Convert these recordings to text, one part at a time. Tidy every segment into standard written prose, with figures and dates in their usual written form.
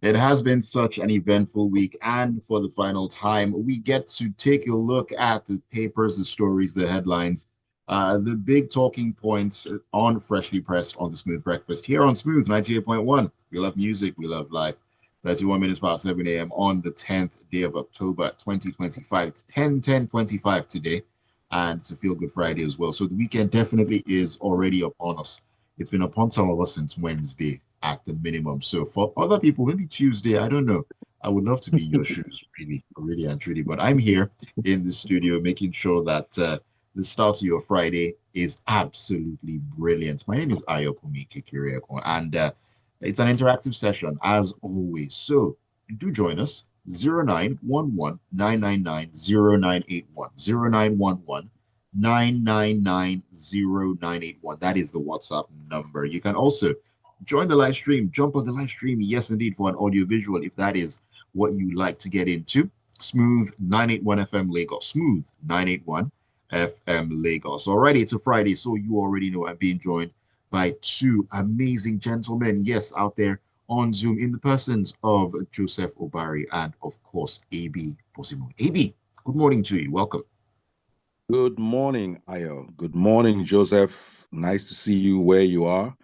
It has been such an eventful week, and for the final time, we get to take a look at the papers, the stories, the headlines, the big talking points on Freshly Pressed on the Smooth Breakfast here on Smooth 98.1. We love music, we love life. 31 minutes past 7 a.m. on the 10th day of October 2025. It's 10/10/25 today, and it's a feel good Friday as well. So the weekend definitely is already upon us. It's been upon some of us since Wednesday at the minimum. So for other people, maybe Tuesday, I don't know. I would love to be in your shoes, really, really and truly. But I'm here in the studio making sure that the start of your Friday is absolutely brilliant. My name is Ayokunmi, and it's an interactive session as always. So do join us 0911 999 0981 0911 999 0981. That is the WhatsApp number. You can also join the live stream, jump on the live stream. Yes, indeed, for an audio visual, if that is what you like to get into. Smooth 981 FM Lagos. Smooth 981 FM Lagos. Alrighty, it's a Friday, so you already know I'm being joined by two amazing gentlemen, yes, out there on Zoom in the persons of Joseph Obari and, of course, AB Bozimo. AB, good morning to you. Welcome. Good morning, Ayo. Good morning, Joseph. Nice to see you where you are.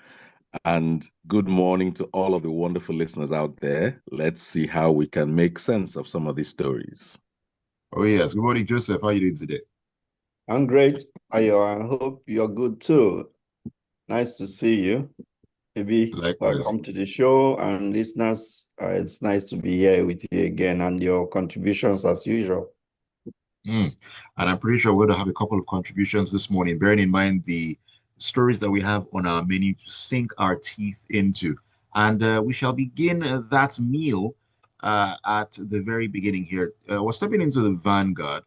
And good morning to all of the wonderful listeners out there. Let's see how we can make sense of some of these stories. Oh, yes. Good morning, Joseph. How are you doing today? I'm great, Ayo. I hope you're good too. Nice to see you. Maybe Likewise. welcome to the show, and listeners, it's nice to be here with you again and your contributions as usual. And I'm pretty sure we're going to have a couple of contributions this morning, bearing in mind the stories that we have on our menu to sink our teeth into. And we shall begin that meal at the very beginning here. We're stepping into the vanguard,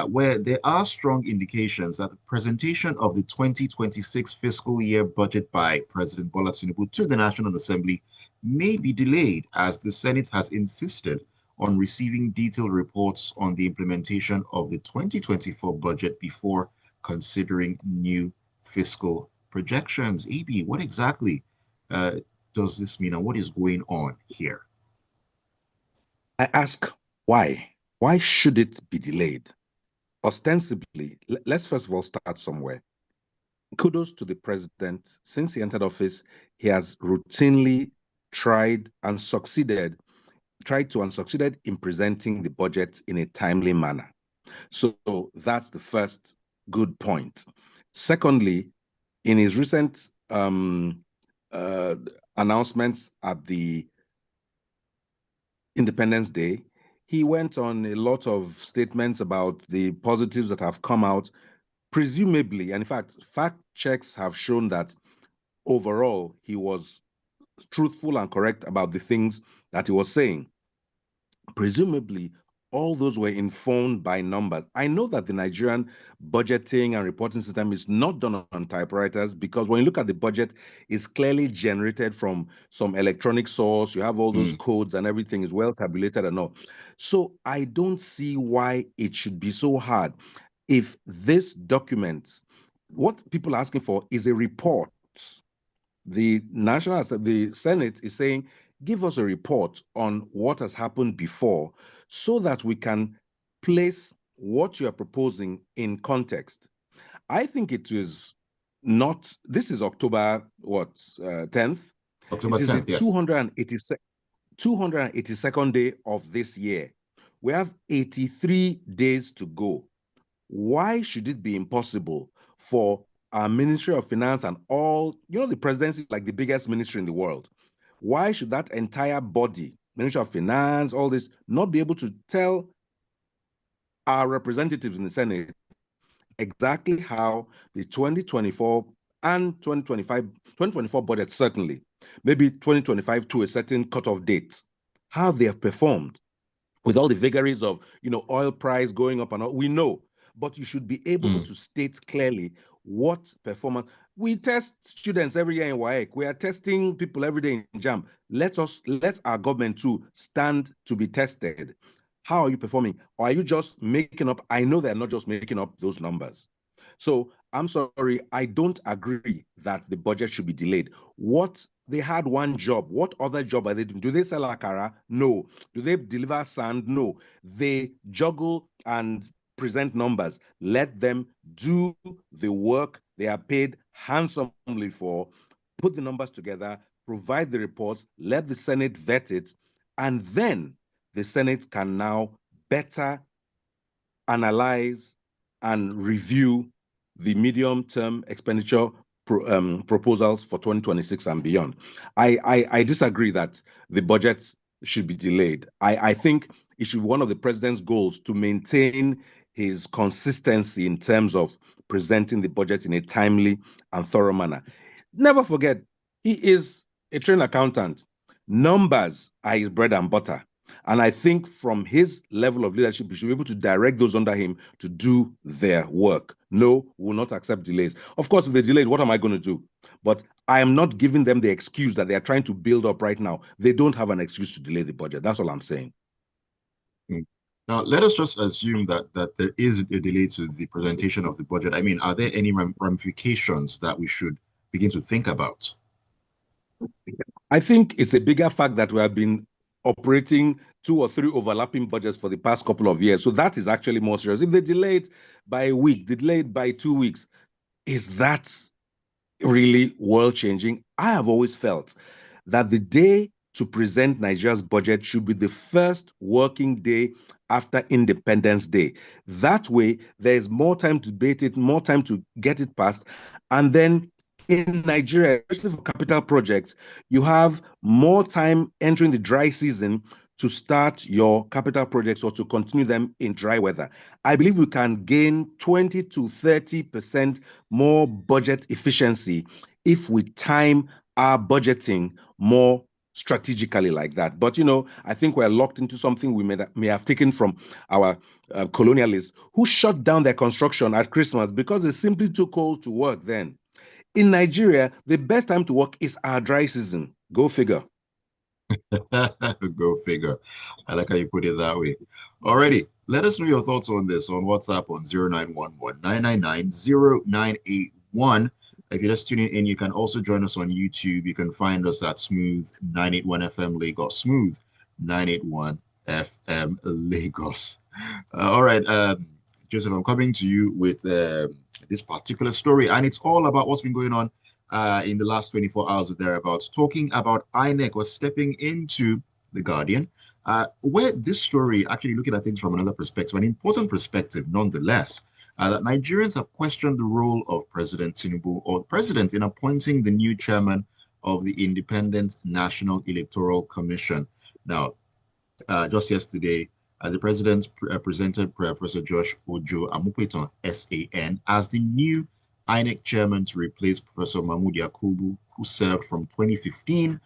where there are strong indications that the presentation of the 2026 fiscal year budget by President Bola Tinubu to the National Assembly may be delayed as the Senate has insisted on receiving detailed reports on the implementation of the 2024 budget before considering new fiscal projections. AB, what exactly uh, does this mean and what is going on here? I ask why? Why should it be delayed? Ostensibly, let's first of all start somewhere. Kudos to the president. Since he entered office, he has routinely tried and succeeded in presenting the budget in a timely manner. So that's the first good point. Secondly, in his recent announcements at the Independence Day, he went on a lot of statements about the positives that have come out, presumably, and in fact checks have shown that overall he was truthful and correct about the things that he was saying. Presumably, all those were informed by numbers. I know that the Nigerian budgeting and reporting system is not done on typewriters because when you look at the budget, it's clearly generated from some electronic source. You have all those codes and everything is well tabulated and all. So I don't see why it should be so hard. If this document, what people are asking for is a report. The Senate is saying, give us a report on what has happened before so that we can place what you are proposing in context. I think it is not, this is October, 10th? October It is the 10th, yes. 282nd day of this year. We have 83 days to go. Why should it be impossible for our Ministry of Finance and all, the presidency is like the biggest ministry in the world. Why should that entire body, Ministry of Finance, all this, not be able to tell our representatives in the Senate exactly how the 2024 and 2024 budget, certainly, maybe 2025 to a certain cutoff date, how they have performed with all the vagaries of, oil price going up and all, we know. But you should be able to state clearly what performance. We test students every year in WAEC. We are testing people every day in JAM. Let our government too stand to be tested. How are you performing? Or are you just making up? I know they're not just making up those numbers. So I'm sorry, I don't agree that the budget should be delayed. What they had one job. What other job are they doing? Do they sell akara? No. Do they deliver sand? No. They juggle and present numbers. Let them do the work they are paid handsomely for, put the numbers together, provide the reports, let the Senate vet it, and then the Senate can now better analyze and review the medium-term expenditure proposals for 2026 and beyond. I disagree that the budget should be delayed. I think it should be one of the president's goals to maintain his consistency in terms of presenting the budget in a timely and thorough manner. Never forget, he is a trained accountant. Numbers are his bread and butter. And I think from his level of leadership, he should be able to direct those under him to do their work. No, we will not accept delays. Of course, if they delayed, what am I going to do? But I am not giving them the excuse that they are trying to build up right now. They don't have an excuse to delay the budget. That's all I'm saying. Now, let us just assume that there is a delay to the presentation of the budget. I mean, are there any ramifications that we should begin to think about? I think it's a bigger fact that we have been operating 2 or 3 overlapping budgets for the past couple of years. So that is actually more serious. If they delay it by a week, delay it by 2 weeks, is that really world changing? I have always felt that the day to present Nigeria's budget should be the first working day after Independence Day. That way, there is more time to debate it, more time to get it passed. And then in Nigeria, especially for capital projects, you have more time entering the dry season to start your capital projects or to continue them in dry weather. I believe we can gain 20 to 30% more budget efficiency if we time our budgeting more strategically like that. But, I think we're locked into something we may have taken from our colonialists who shut down their construction at Christmas because it's simply too cold to work then. In Nigeria, the best time to work is our dry season. Go figure. Go figure. I like how you put it that way. Alrighty, let us know your thoughts on this on WhatsApp on 0911-999-0981. If you're just tuning in, you can also join us on YouTube. You can find us at Smooth 981 FM Lagos. Smooth 981 FM Lagos. All right, Joseph, I'm coming to you with this particular story, and it's all about what's been going on in the last 24 hours or thereabouts, talking about INEC or stepping into The Guardian, where this story actually looking at things from another perspective, an important perspective nonetheless, that Nigerians have questioned the role of President Tinubu or the president in appointing the new chairman of the Independent National Electoral Commission. Now, just yesterday, the president presented Professor Josh Ojo Amupitan, SAN, as the new INEC chairman to replace Professor Mahmood Yakubu, who served from 2015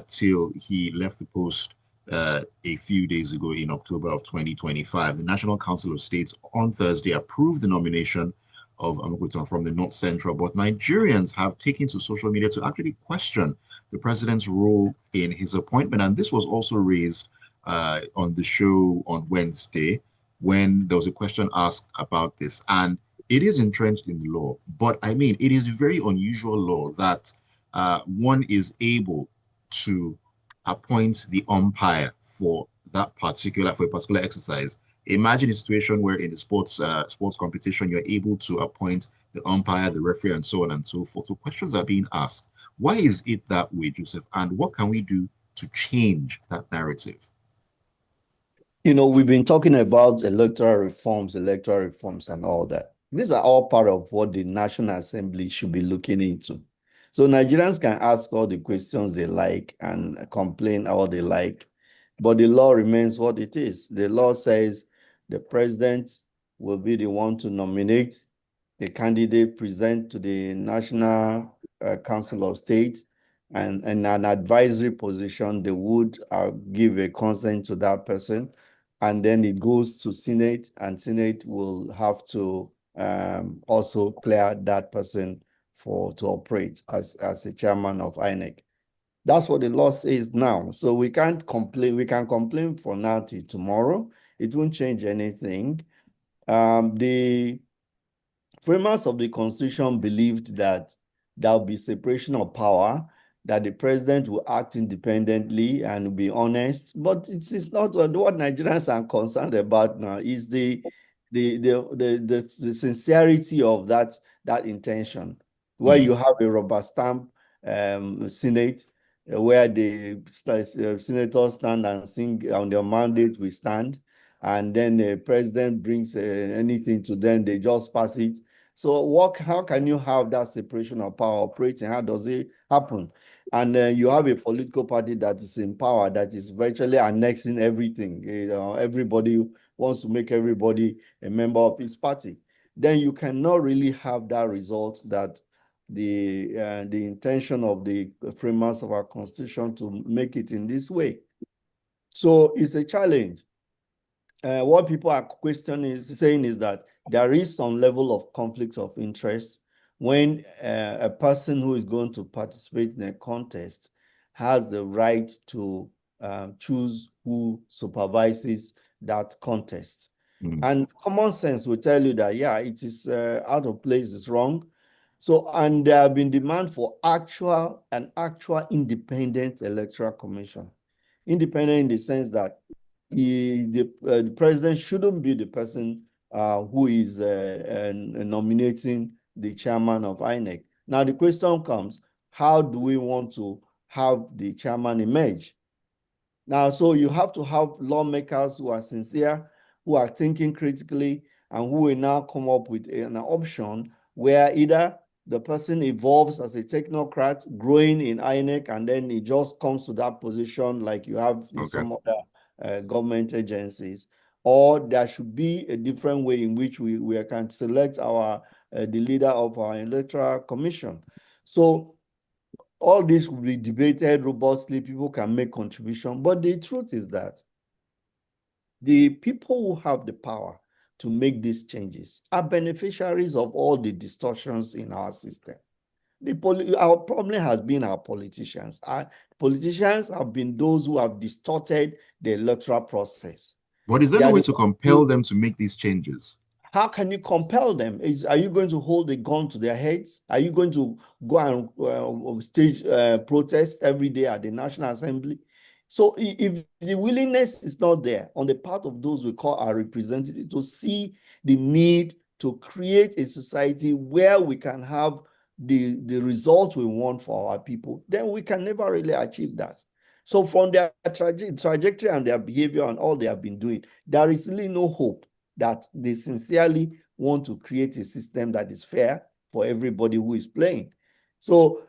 till he left the post a few days ago in October of 2025. The National Council of States on Thursday approved the nomination of Amupitan from the North Central, but Nigerians have taken to social media to actually question the president's role in his appointment. And this was also raised on the show on Wednesday when there was a question asked about this. And it is entrenched in the law, but I mean, it is a very unusual law that one is able to appoint the umpire for a particular exercise. Imagine a situation where in the sports competition, you're able to appoint the umpire, the referee, and so on and so forth. So questions are being asked. Why is it that way, Joseph? And what can we do to change that narrative? We've been talking about electoral reforms, and all that. These are all part of what the National Assembly should be looking into. So Nigerians can ask all the questions they like and complain all they like, but the law remains what it is. The law says the president will be the one to nominate the candidate, present to the National Council of State, and in an advisory position, they would give a consent to that person. And then it goes to Senate, and Senate will have to also clear that person to operate as a chairman of INEC. That's what the law says now. So we can't complain. We can complain from now till tomorrow. It won't change anything. The framers of the Constitution believed that there will be separation of power, that the president will act independently and be honest. But it is not what Nigerians are concerned about now. Is the sincerity of that intention, where you have a rubber stamp Senate, where the senators stand and sing on their mandate, we stand, and then the president brings anything to them, they just pass it. So how can you have that separation of power operating? How does it happen? And you have a political party that is in power, that is virtually annexing everything. Everybody wants to make everybody a member of his party. Then you cannot really have that result, that the intention of the framers of our Constitution to make it in this way. So it's a challenge. What people are saying is that there is some level of conflict of interest when a person who is going to participate in a contest has the right to choose who supervises that contest. And common sense will tell you that, yeah, it is out of place, it's wrong. So, and there have been demand for an actual independent electoral commission. Independent in the sense that the president shouldn't be the person who is nominating the chairman of INEC. Now, the question comes, how do we want to have the chairman emerge? Now, so you have to have lawmakers who are sincere, who are thinking critically, and who will now come up with an option where either the person evolves as a technocrat growing in INEC, and then he just comes to that position like you have in some other government agencies, or there should be a different way in which we can select the leader of our electoral commission. So all this will be debated robustly. People can make contribution, but the truth is that the people who have the power to make these changes are beneficiaries of all the distortions in our system. Our problem has been our politicians. Our politicians have been those who have distorted the electoral process. But is there no way to compel them to make these changes? How can you compel them? Are you going to hold a gun to their heads? Are you going to go and stage protest every day at the National Assembly? So if the willingness is not there on the part of those we call our representatives to see the need to create a society where we can have the result we want for our people, then we can never really achieve that. So from their trajectory and their behavior and all they have been doing, there is really no hope that they sincerely want to create a system that is fair for everybody who is playing. So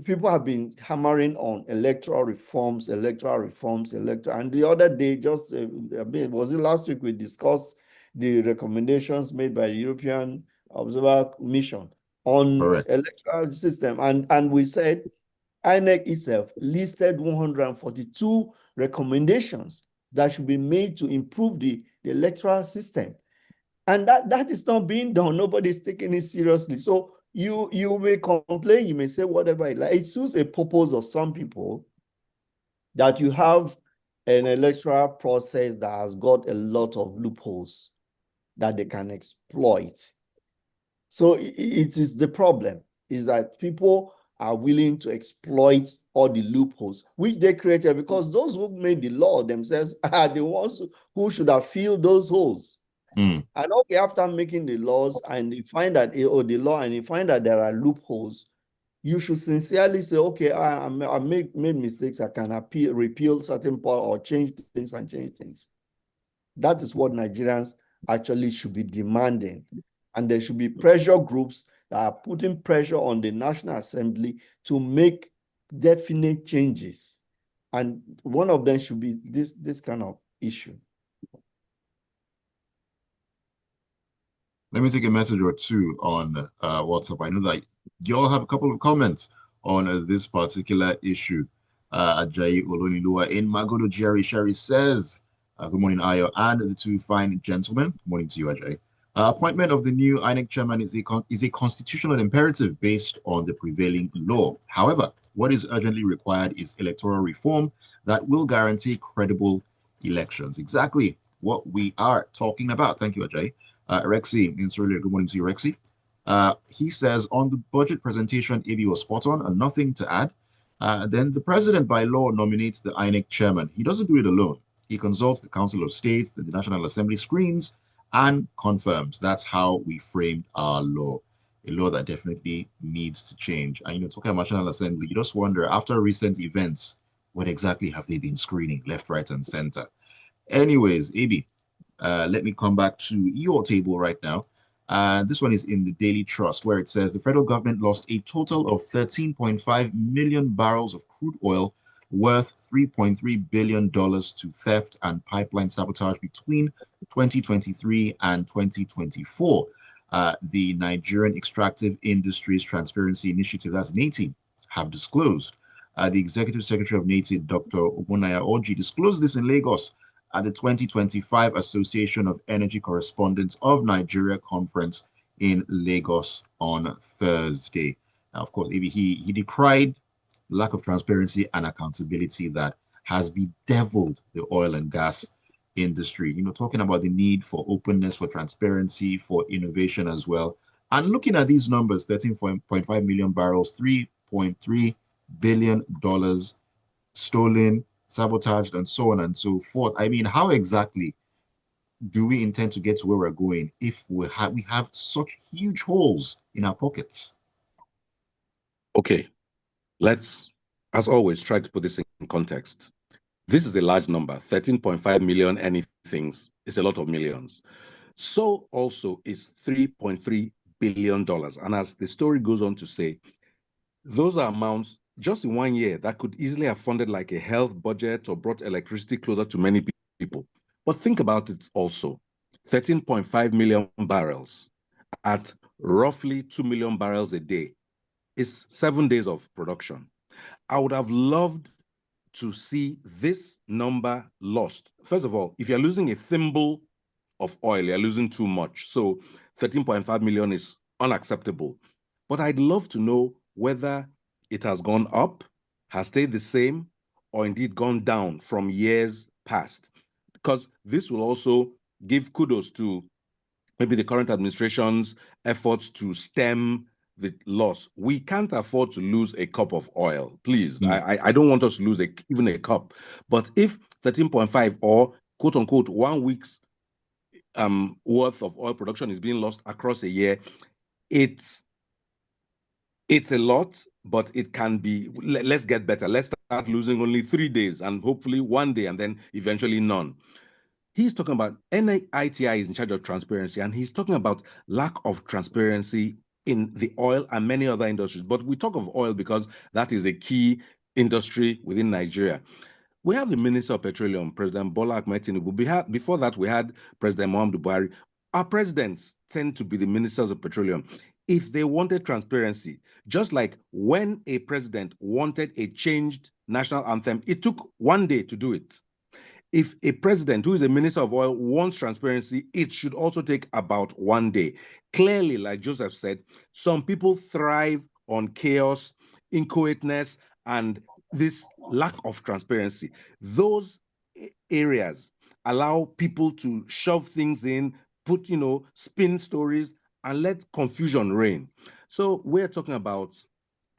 people have been hammering on electoral reforms, and the other day, was it last week, we discussed the recommendations made by the European Observer Mission on electoral system, and we said INEC itself listed 142 recommendations that should be made to improve the electoral system. And that is not being done. Nobody's taking it seriously. So you may complain, you may say whatever. It suits a purpose of some people that you have an electoral process that has got a lot of loopholes that they can exploit. So it is the problem, is that people are willing to exploit all the loopholes which they created, because those who made the law themselves are the ones who should have filled those holes. And okay, after making the laws and you find that there are loopholes, you should sincerely say, okay, I made mistakes, I can repeal certain part or change things. That is what Nigerians actually should be demanding. And there should be pressure groups that are putting pressure on the National Assembly to make definite changes. And one of them should be this kind of issue. Let me take a message or two on WhatsApp. I know that you all have a couple of comments on this particular issue. Ajayi Olonilua in Magodo Jerry Sherry says, good morning, Ayo, and the two fine gentlemen. Good morning to you, Ajayi. Appointment of the new INEC chairman is a constitutional imperative based on the prevailing law. However, what is urgently required is electoral reform that will guarantee credible elections. Exactly what we are talking about. Thank you, Ajay. Rexy, in Australia, good morning to you, Rexy. He says, on the budget presentation, AB was spot on and nothing to add. Then the president by law nominates the INEC chairman. He doesn't do it alone. He consults the Council of States, the National Assembly screens, and confirms. That's how we framed our law, a law that definitely needs to change. And, talking about National Assembly, you just wonder, after recent events, what exactly have they been screening left, right, and center? Anyways, AB, let me come back to your table right now. This one is in the Daily Trust, where it says the federal government lost a total of 13.5 million barrels of crude oil worth $3.3 billion to theft and pipeline sabotage between 2023 and 2024. The Nigerian Extractive Industries Transparency Initiative, that's NATI, have disclosed. The Executive Secretary of NATI, Dr. Ogbonnaya Orji, disclosed this in Lagos at the 2025 Association of Energy Correspondents of Nigeria conference in Lagos on Thursday. Now, of course, he decried the lack of transparency and accountability that has bedeviled the oil and gas industry. Talking about the need for openness, for transparency, for innovation as well. And looking at these numbers, 13.5 million barrels, $3.3 billion stolen, sabotaged, and so on and so forth. I mean, how exactly do we intend to get to where we're going if we have such huge holes in our pockets? Okay, let's, as always, try to put this in context. This is a large number, 13.5 million anythings. It's a lot of millions. So also is $3.3 billion. And as the story goes on to say, those are amounts just in 1 year that could easily have funded like a health budget or brought electricity closer to many people. But think about it also, 13.5 million barrels at roughly 2 million barrels a day is 7 days of production. I would have loved to see this number lost. First of all, if you're losing a thimble of oil, you're losing too much. So 13.5 million is unacceptable. But I'd love to know whether it has gone up, has stayed the same, or indeed gone down from years past. Because this will also give kudos to maybe the current administration's efforts to stem the loss. We can't afford to lose a cup of oil, please. I don't want us to lose even a cup. But if 13.5 or quote unquote 1 week's worth of oil production is being lost across a year, it's a lot, but it can be, let's get better. Let's start losing only 3 days and hopefully 1 day and then eventually none. He's talking about NITI is in charge of transparency, and he's talking about lack of transparency in the oil and many other industries. But we talk of oil because that is a key industry within Nigeria. We have the Minister of Petroleum, President Bola Ahmed Tinubu. Before that, we had President Muhammadu Obari. Our presidents tend to be the ministers of petroleum. If they wanted transparency, just like when a president wanted a changed national anthem, it took 1 day to do it. If a president who is a minister of oil wants transparency, it should also take about 1 day. Clearly, like Joseph said, some people thrive on chaos, inchoateness, and this lack of transparency. Those areas allow people to shove things in, put, spin stories, and let confusion reign. So we're talking about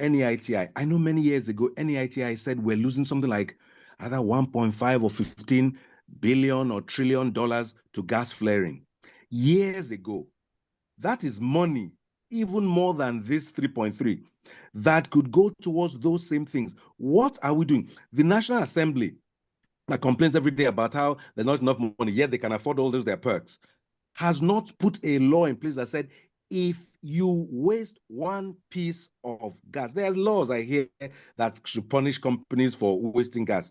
NEITI. I know many years ago, NEITI said we're losing something like either 1.5 or 15 billion or trillion dollars to gas flaring. Years ago, that is money, even more than this 3.3, that could go towards those same things. What are we doing? The National Assembly that complains every day about how there's not enough money, yet they can afford all those their perks, has not put a law in place that said, if you waste 1 piece of gas, there are laws I hear that should punish companies for wasting gas.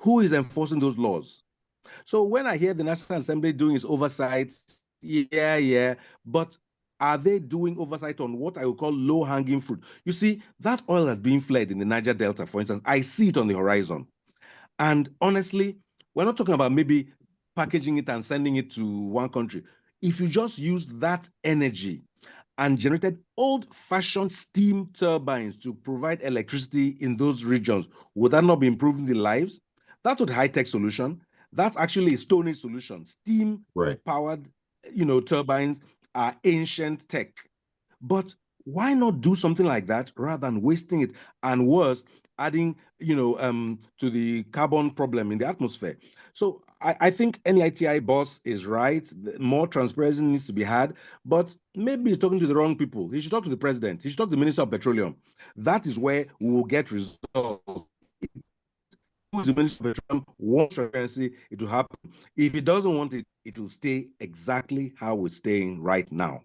Who is enforcing those laws? So when I hear the National Assembly doing its oversight, yeah, but are they doing oversight on what I would call low-hanging fruit? You see, that oil that's being flared in the Niger Delta, for instance, I see it on the horizon. And honestly, we're not talking about maybe packaging it and sending it to one country. If you just use that energy and generated old-fashioned steam turbines to provide electricity in those regions, would that not be improving the lives? That's not a high-tech solution. That's actually a Stone Age solution, steam-powered turbines are ancient tech. But why not do something like that rather than wasting it? And worse, adding, to the carbon problem in the atmosphere. So I think NITI boss is right. More transparency needs to be had, but maybe he's talking to the wrong people. He should talk to the president. He should talk to the Minister of Petroleum. That is where we will get results. Who is the Minister of Petroleum wants transparency, it will happen. If he doesn't want it, it will stay exactly how it's staying right now.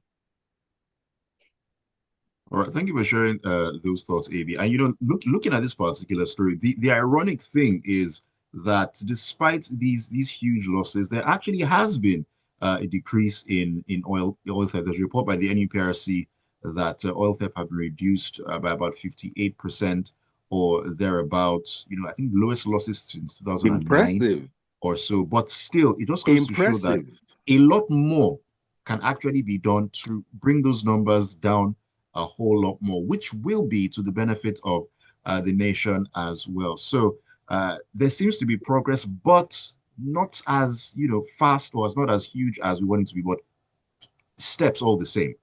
All right, thank you for sharing those thoughts, AB. And looking at this particular story, the ironic thing is that despite these huge losses, there actually has been a decrease in oil theft. There's a report by the NUPRC that oil theft have been reduced by about 58% or thereabouts. I think the lowest losses since 2009 Impressive. or so. But still, it just goes to show that a lot more can actually be done to bring those numbers down a whole lot more, which will be to the benefit of the nation as well. So there seems to be progress, but not as fast, or as not as huge as we want it to be, but steps all the same.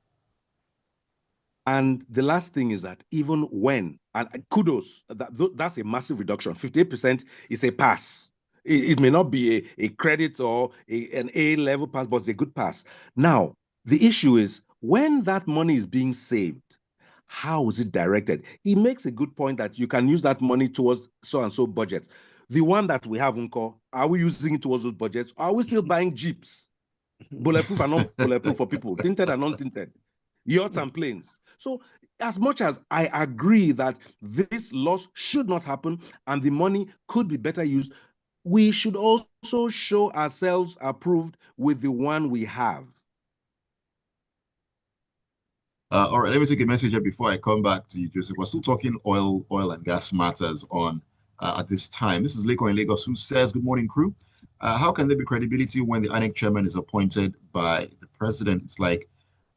And the last thing is that even when, and kudos, that's a massive reduction. 58% is a pass. It may not be a credit or an A-level pass, but it's a good pass. Now, the issue is when that money is being saved, how is it directed? He makes a good point that you can use that money towards so-and-so budgets. The one that we have, Unko, are we using it towards those budgets? Or are we still buying Jeeps? Bulletproof and non-bulletproof for people, tinted and non-tinted, yachts and planes. So as much as I agree that this loss should not happen and the money could be better used, we should also show ourselves approved with the one we have. All right, let me take a message here before I come back to you, Joseph. We're still talking oil and gas matters on at this time. This is Leko in Lagos, who says, good morning, crew. How can there be credibility when the INEC chairman is appointed by the president? It's like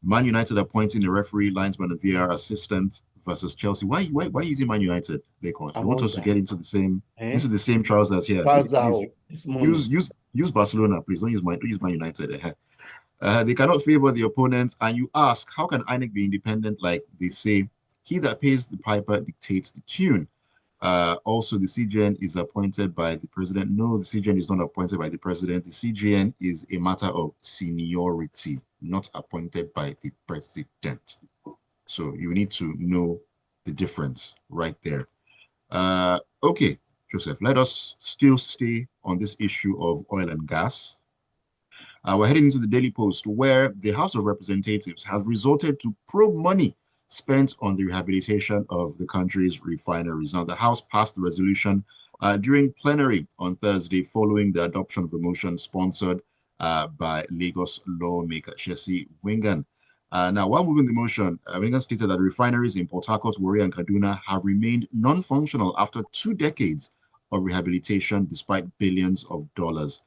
Man United appointing a referee, linesman, and VAR assistant versus Chelsea. Why using Man United, Leko? You want us to get into the same trousers here? Use Barcelona, please. Don't use Man United. They cannot favor the opponent, and you ask, how can INEC be independent? Like they say, he that pays the piper dictates the tune. Also, the CGN is appointed by the president. No, the CGN is not appointed by the president. The CGN is a matter of seniority, not appointed by the president. So you need to know the difference right there. Okay, Joseph, let us still stay on this issue of oil and gas. We're heading into the Daily Post, where the House of Representatives has resorted to probe money spent on the rehabilitation of the country's refineries. Now, the House passed the resolution during plenary on Thursday following the adoption of a motion sponsored by Lagos lawmaker Shesi Wingan. Now, while moving the motion, Wingan stated that refineries in Port Harcourt, Warri, and Kaduna have remained non-functional after 2 decades of rehabilitation, despite billions of dollars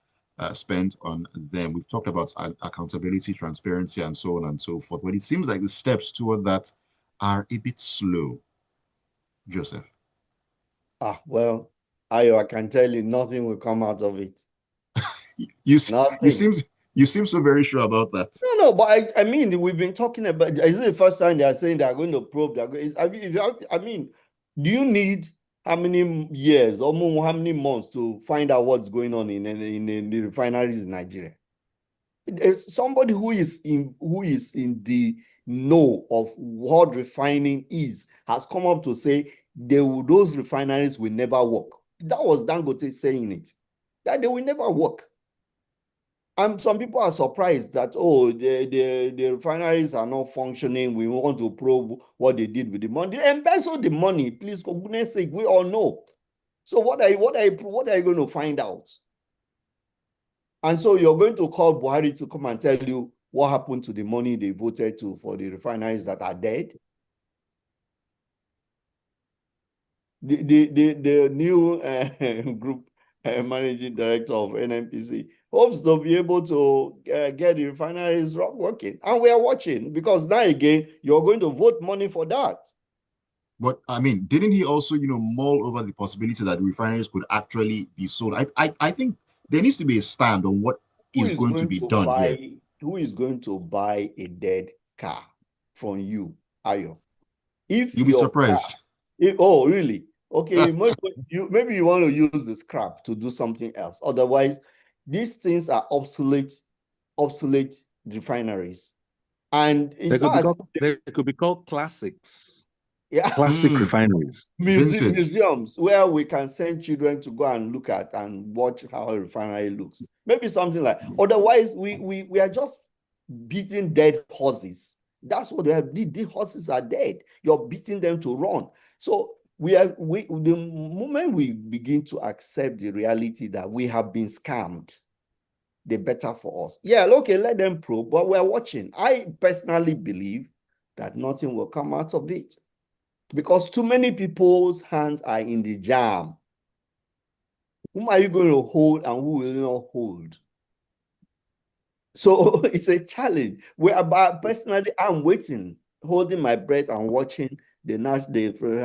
spent on them. We've talked about accountability, transparency, and so on and so forth. But it seems like the steps toward that are a bit slow. Joseph. Well, Ayo, I can tell you nothing will come out of it. You seem so very sure about that. No, but I mean, we've been talking about, is it the first time they are saying they are going to probe? I mean, do you need how many years or how many months to find out what's going on in the refineries in Nigeria? There's somebody who is in the know of what refining is has come up to say those refineries will never work. That was Dangote saying it, that they will never work. And some people are surprised that, the refineries are not functioning. We want to probe what they did with the money. They embezzled the money, please, for goodness sake, we all know. So what are you going to find out? And so you're going to call Buhari to come and tell you what happened to the money they voted to for the refineries that are dead? The new group managing director of NNPC hopes to be able to get the refineries working. And we are watching, because now again, you're going to vote money for that. But I mean, didn't he also, mull over the possibility that the refineries could actually be sold? I think there needs to be a stand on what is going to be done here. who is going to buy a dead car from you, Ayo? If You'll be your car, surprised. oh, really? Okay, maybe you want to use the scrap to do something else. Otherwise, these things are obsolete refineries. And it's not as they could be called classics. yeah, Classic refineries. Vintage. museums where we can send children to go and look at and watch how a refinery looks. Maybe something like. Otherwise, we are just beating dead horses. That's what they have. The horses are dead. You're beating them to run. So the moment we begin to accept the reality that we have been scammed, the better for us. Yeah, okay, let them probe, but we're watching. I personally believe that nothing will come out of it because too many people's hands are in the jam. Whom are you going to hold and who will you not hold? So it's a challenge. Personally, I'm waiting, holding my breath and watching the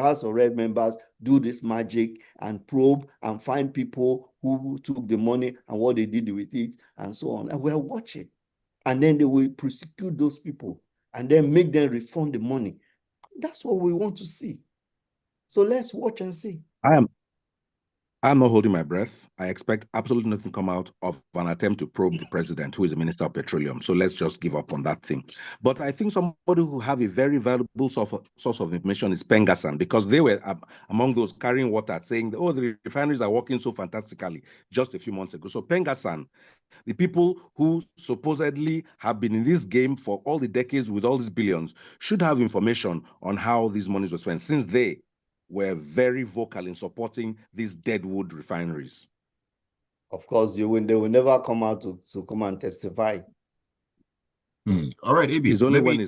House of Red members do this magic and probe and find people who took the money and what they did with it and so on. And we're watching. And then they will prosecute those people and then make them refund the money. That's what we want to see. So let's watch and see. I'm not holding my breath. I expect absolutely nothing come out of an attempt to probe the president, who is the Minister of Petroleum. So let's just give up on that thing. But I think somebody who have a very valuable source of information is Pengasan, because they were among those carrying water saying, oh, the refineries are working so fantastically just a few months ago. So Pengasan, the people who supposedly have been in this game for all the decades with all these billions, should have information on how these monies were spent, since they were very vocal in supporting these deadwood refineries. Of course, they will never come out to come and testify. All right, Ibi. It's only when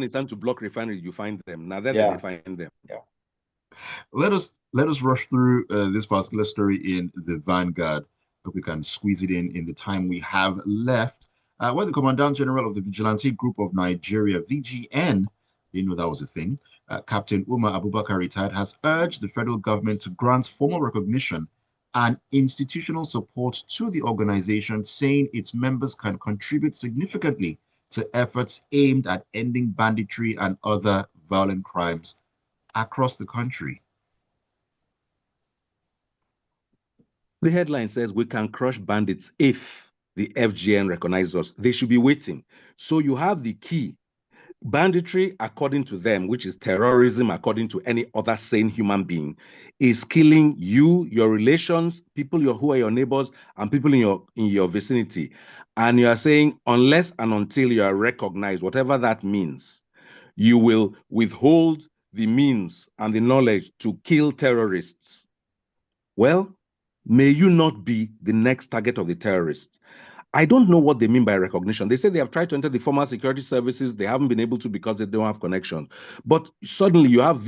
it's time to block refineries you find them. Now that they refine them. Yeah. Let us rush through this particular story in the Vanguard. Hope we can squeeze it in the time we have left. Where the Commandant General of the Vigilante Group of Nigeria, VGN, didn't know that was a thing, Captain Umar Abubakar retired, has urged the federal government to grant formal recognition and institutional support to the organization, saying its members can contribute significantly to efforts aimed at ending banditry and other violent crimes across the country. The headline says we can crush bandits if the FGN recognizes us. They should be waiting. So you have the key. Banditry, according to them, which is terrorism according to any other sane human being, is killing you, your relations, people who are your neighbors, and people in your vicinity. And you are saying, unless and until you are recognized, whatever that means, you will withhold the means and the knowledge to kill terrorists. Well, may you not be the next target of the terrorists. I don't know what they mean by recognition. They say they have tried to enter the formal security services. They haven't been able to because they don't have connections. But suddenly you have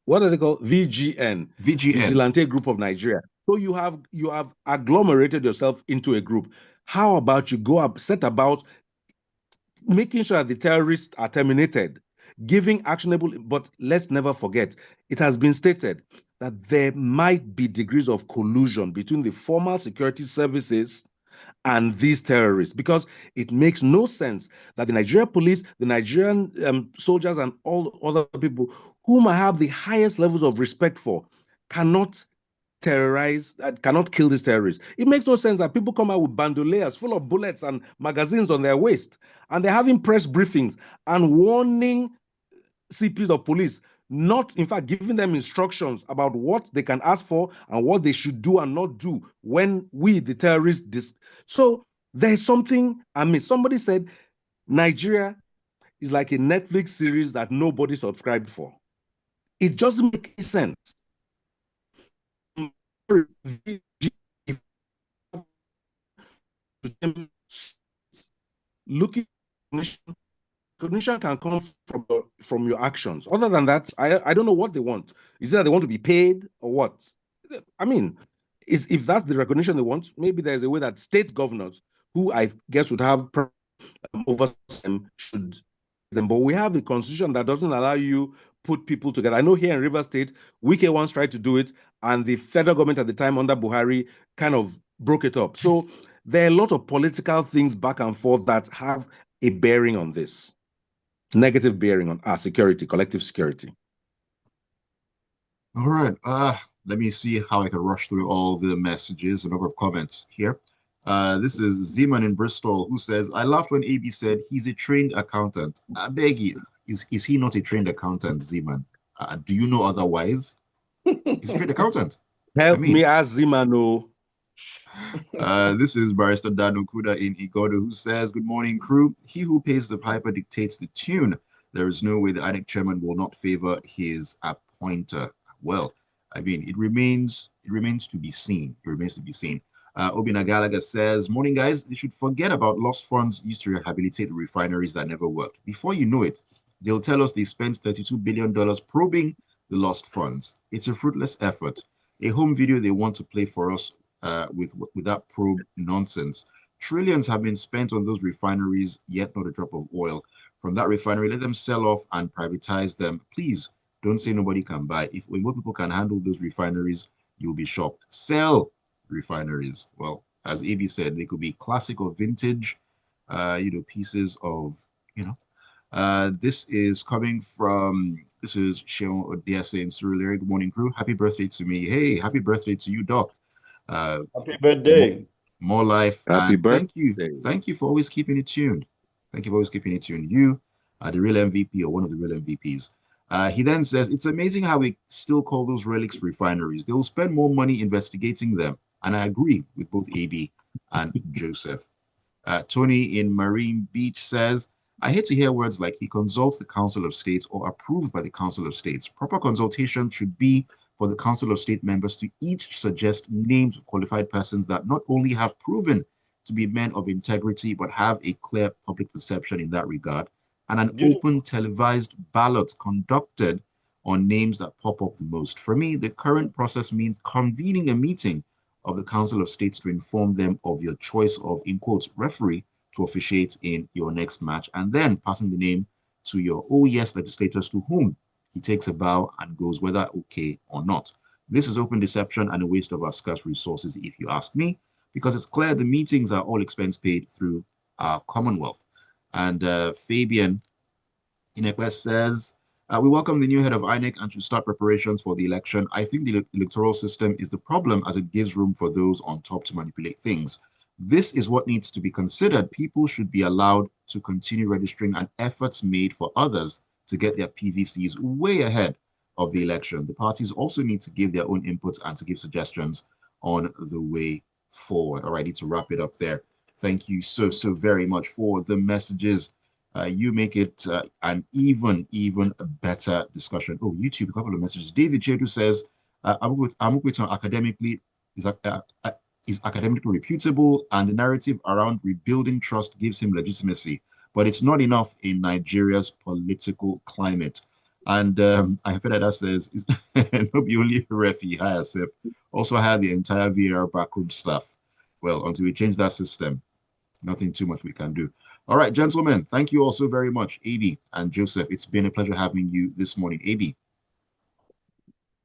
what are they called? VGN, Vigilante Group of Nigeria. So you have agglomerated yourself into a group. How about you go up, set about making sure that the terrorists are terminated, giving actionable, but let's never forget, it has been stated that there might be degrees of collusion between the formal security services and these terrorists, because it makes no sense that the Nigerian police, the Nigerian soldiers, and all other people whom I have the highest levels of respect for cannot cannot kill these terrorists. It makes no sense that people come out with bandoliers full of bullets and magazines on their waist, and they're having press briefings and warning CPs of police, not in fact giving them instructions about what they can ask for and what they should do and not do when the terrorists so there's something. I mean, somebody said Nigeria is like a Netflix series that nobody subscribed for. It doesn't make any sense. Looking, recognition can come from your actions. Other than that, I don't know what they want. Is it that they want to be paid or what? I mean, if that's the recognition they want, maybe there's a way that state governors, who I guess would have over them, should them. But we have a constitution that doesn't allow you put people together. I know here in River State, Wike once tried to do it, and the federal government at the time under Buhari kind of broke it up. So There are a lot of political things back and forth that have a bearing on this, negative bearing on our security, collective security. All right. Let me see how I can rush through all the messages, a number of comments here. This is Zeman in Bristol who says, I laughed when AB said he's a trained accountant. I beg you, is he not a trained accountant, Zeman? Do you know otherwise? He's a trained accountant. Help me ask Zimano. This is Barrister Dan Okuda in Igodo who says, good morning, crew. He who pays the piper dictates the tune. There is no way the INEC chairman will not favor his appointer. Well, I mean, it remains to be seen. It remains to be seen. Obina Gallagher says, morning, guys. They should forget about lost funds used to rehabilitate the refineries that never worked. Before you know it, they'll tell us they spent $32 billion probing the lost funds. It's a fruitless effort. A home video they want to play for us with that probe nonsense. Trillions have been spent on those refineries, yet not a drop of oil from that refinery. Let them sell off and privatize them. Please don't say nobody can buy. If more people can handle those refineries, you'll be shocked. Sell refineries. Well, as AB said, they could be classic or vintage, pieces of, this is coming from, this is Sheon Odiase in Surulere. Good morning, crew. Happy birthday to me. Hey, happy birthday to you, Doc. Happy birthday. More life. Happy and birthday. Thank you for always keeping it tuned. Thank you for always keeping it tuned. You are the real MVP or one of the real MVPs. He then says, it's amazing how we still call those relics refineries. They will spend more money investigating them. And I agree with both AB and Joseph. Tony in Marine Beach says, I hate to hear words like he consults the Council of States or approved by the Council of States. Proper consultation should be for the Council of State members to each suggest names of qualified persons that not only have proven to be men of integrity, but have a clear public perception in that regard, and an open televised ballot conducted on names that pop up the most. For me, the current process means convening a meeting of the Council of States to inform them of your choice of, in quotes, referee to officiate in your next match, and then passing the name to your oh yes legislators to whom he takes a bow and goes whether okay or not. This is open deception and a waste of our scarce resources, if you ask me, because it's clear the meetings are all expense paid through our Commonwealth. And Fabian INEC says, we welcome the new head of INEC and should start preparations for the election. I think the electoral system is the problem as it gives room for those on top to manipulate things. This is what needs to be considered. People should be allowed to continue registering and efforts made for others to get their PVCs way ahead of the election. The parties also need to give their own inputs and to give suggestions on the way forward. All right, I need to wrap it up there. Thank you so very much for the messages. You make it an even better discussion. Oh, YouTube, a couple of messages. David Chedu says, Amupitan academically is academically reputable, and the narrative around rebuilding trust gives him legitimacy. But it's not enough in Nigeria's political climate. And I heard that says, not be only refi hire self, also hire the entire VAR backroom staff. Well, until we change that system, nothing too much we can do. All right, gentlemen, thank you all so very much, AB and Joseph. It's been a pleasure having you this morning. AB.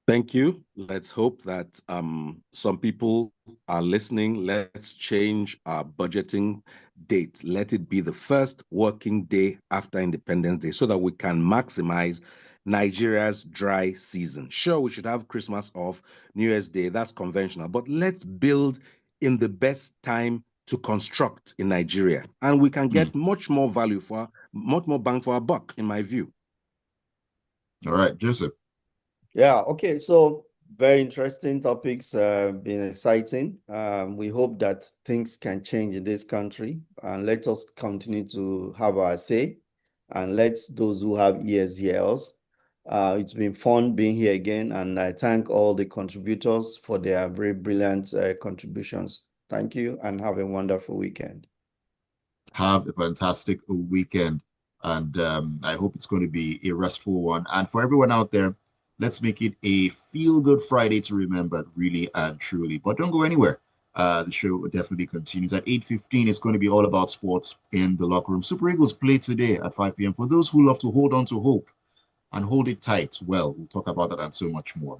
Thank you. Let's hope that some people are listening. Let's change our budgeting date. Let it be the first working day after Independence Day so that we can maximize Nigeria's dry season. Sure, we should have Christmas off, New Year's Day, that's conventional, but let's build in the best time to construct in Nigeria. And we can get much more value much more bang for our buck, in my view. All right, Joseph. Yeah, okay. So very interesting topics, been exciting. We hope that things can change in this country, and let us continue to have our say, and let those who have ears hear us. It's been fun being here again, and I thank all the contributors for their very brilliant contributions. Thank you, and have a wonderful weekend. Have a fantastic weekend, and I hope it's going to be a restful one. And for everyone out there, let's make it a feel-good Friday to remember, really and truly. But don't go anywhere. The show definitely continues. At 8:15, it's going to be all about sports in the locker room. Super Eagles play today at 5 p.m. For those who love to hold on to hope and hold it tight, well, we'll talk about that and so much more.